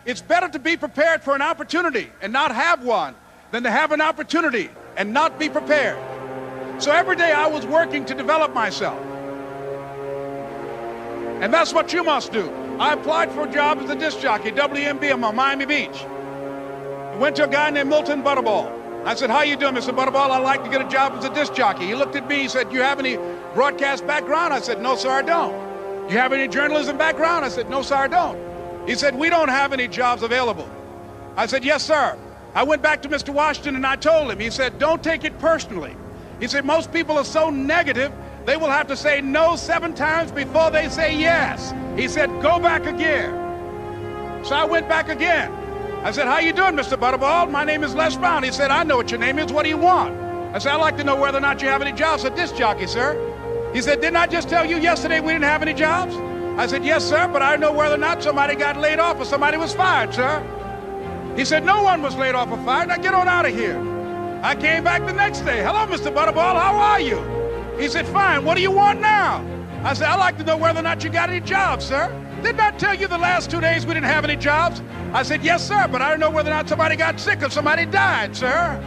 It's better to be prepared for an opportunity and not have one than to have an opportunity and not be prepared. So every day I was working to develop myself. And that's what you must do. I applied for a job as a disc jockey, WMBM on Miami Beach. I went to a guy named Milton Butterball. I said, how you doing, Mr. Butterball? I'd like to get a job as a disc jockey. He looked at me, he said, do you have any broadcast background? I said, no, sir, I don't. Do you have any journalism background? I said, no, sir, I don't. He said, we don't have any jobs available. I said, yes, sir. I went back to Mr. Washington and I told him. He said, don't take it personally. He said, most people are so negative, they will have to say no 7 times before they say yes. He said, go back again. So I went back again. I said, how you doing, Mr. Butterball? My name is Les Brown. He said, I know what your name is. What do you want? I said, I'd like to know whether or not you have any jobs as a disc jockey, sir. He said, didn't I just tell you yesterday we didn't have any jobs? I said, yes, sir, but I know whether or not somebody got laid off or somebody was fired, sir. He said, no one was laid off or fired. Now get on out of here. I came back the next day. Hello, Mr. Butterball, how are you? He said, fine, what do you want now? I said, I'd like to know whether or not you got any jobs, sir. Didn't I tell you the last 2 days we didn't have any jobs? I said, yes, sir, but I don't know whether or not somebody got sick or somebody died, sir.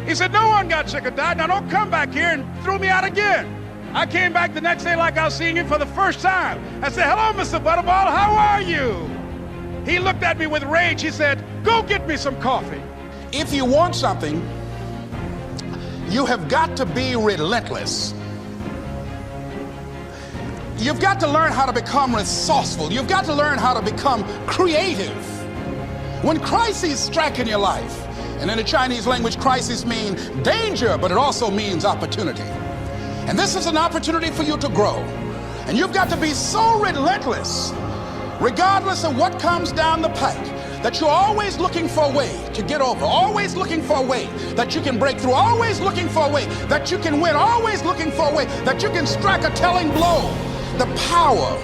He said, no one got sick or died. Now don't come back here and throw me out again. I came back the next day like I was seeing him for the first time. I said, hello, Mr. Butterball, how are you? He looked at me with rage. He said, go get me some coffee. If you want something, you have got to be relentless. You've got to learn how to become resourceful. You've got to learn how to become creative. When crises strike in your life, and in the Chinese language, crises mean danger, but it also means opportunity. And this is an opportunity for you to grow. And you've got to be so relentless, regardless of what comes down the pike, that you're always looking for a way to get over, always looking for a way that you can break through, always looking for a way that you can win, always looking for a way that you can strike a telling blow. The power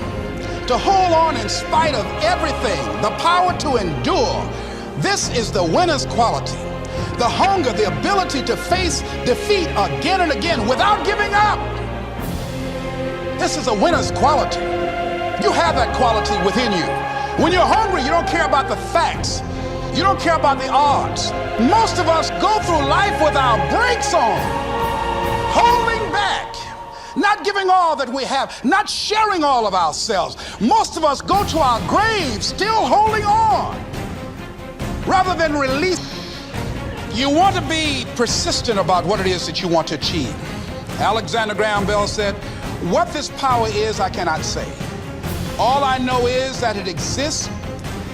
to hold on in spite of everything, the power to endure. This is the winner's quality. The hunger, the ability to face defeat again and again without giving up. This is a winner's quality. You have that quality within you. When you're hungry, you don't care about the facts. You don't care about the odds. Most of us go through life with our brakes on, holding back, not giving all that we have, not sharing all of ourselves. Most of us go to our graves still holding on rather than release. You want to be persistent about what it is that you want to achieve. Alexander Graham Bell said, what this power is, I cannot say. All I know is that it exists,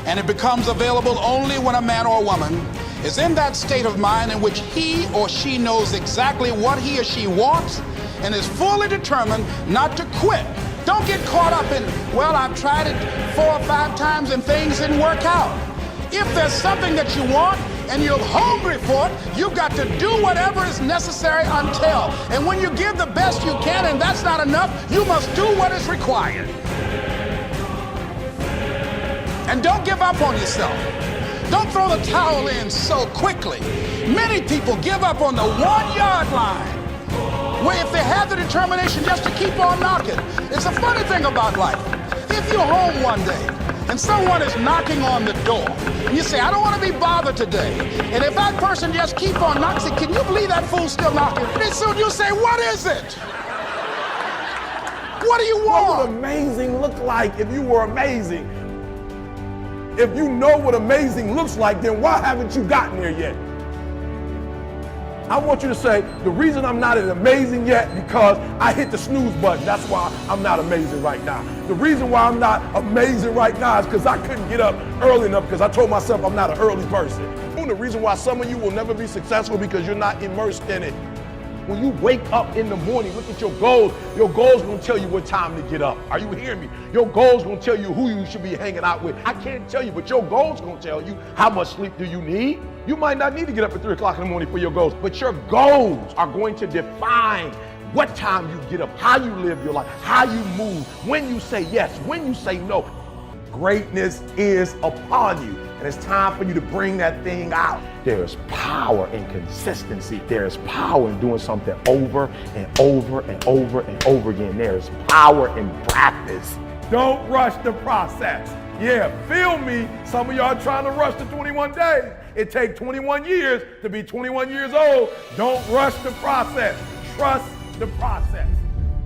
and it becomes available only when a man or a woman is in that state of mind in which he or she knows exactly what he or she wants and is fully determined not to quit. Don't get caught up in, well, I've tried it 4 or 5 times and things didn't work out. If there's something that you want and you're hungry for it, you've got to do whatever is necessary until. And when you give the best you can and that's not enough, you must do what is required. And don't give up on yourself. Don't throw the towel in so quickly. Many people give up on the 1-yard line, where if they have the determination just to keep on knocking. It's a funny thing about life. If you're home one day and someone is knocking on the door and you say, I don't want to be bothered today. And if that person just keep on knocking, say, can you believe that fool's still knocking? And soon you say, what is it? What do you want? What would amazing look like if you were amazing? If you know what amazing looks like, then why haven't you gotten there yet? I want you to say, the reason I'm not as amazing yet because I hit the snooze button. That's why I'm not amazing right now. The reason why I'm not amazing right now is because I couldn't get up early enough because I told myself I'm not an early person. And the reason why some of you will never be successful because you're not immersed in it. When you wake up in the morning, look at your goals. Your goals will tell you what time to get up. Are you hearing me? Your goals will tell you who you should be hanging out with. I can't tell you, but your goals going to tell you how much sleep do you need. You might not need to get up at 3 o'clock in the morning for your goals, but your goals are going to define what time you get up, how you live your life, how you move, when you say yes, when you say no. Greatness is upon you, and it's time for you to bring that thing out. There's power in consistency. There's power in doing something over and over and over and over again. There's power in practice. Don't rush the process. Yeah, feel me. Some of y'all trying to rush to 21 days. It takes 21 years to be 21 years old. Don't rush the process. Trust the process.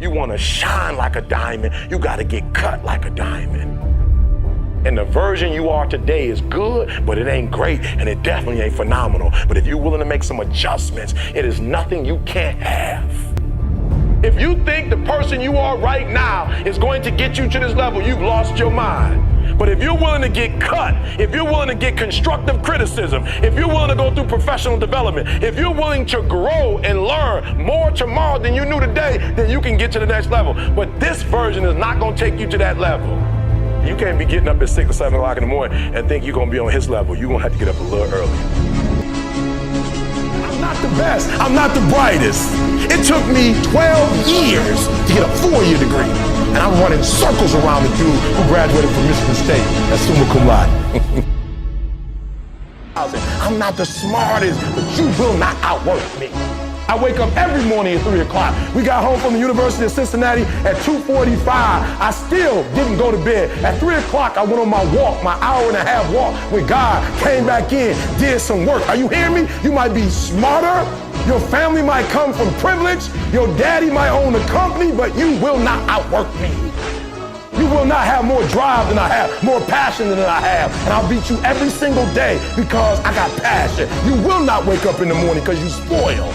You want to shine like a diamond, you got to get cut like a diamond. And the version you are today is good, but it ain't great, and it definitely ain't phenomenal. But if you're willing to make some adjustments, it is nothing you can't have. If you think the person you are right now is going to get you to this level, you've lost your mind. But if you're willing to get cut, if you're willing to get constructive criticism, if you're willing to go through professional development, if you're willing to grow and learn more tomorrow than you knew today, then you can get to the next level. But this version is not going to take you to that level. You can't be getting up at 6 or 7 o'clock in the morning and think you're going to be on his level. You're going to have to get up a little earlier. I'm not the best. I'm not the brightest. It took me 12 years to get a 4-year degree. And I'm running circles around the dude who graduated from Michigan State as summa cum laude. I'm not the smartest, but you will not outwork me. I wake up every morning at 3 o'clock. We got home from the University of Cincinnati at 2:45. I still didn't go to bed. At 3 o'clock, I went on my walk, my hour-and-a-half walk with God, came back in, did some work. Are you hearing me? You might be smarter. Your family might come from privilege. Your daddy might own a company, but you will not outwork me. You will not have more drive than I have, more passion than I have. And I'll beat you every single day because I got passion. You will not wake up in the morning because you spoiled.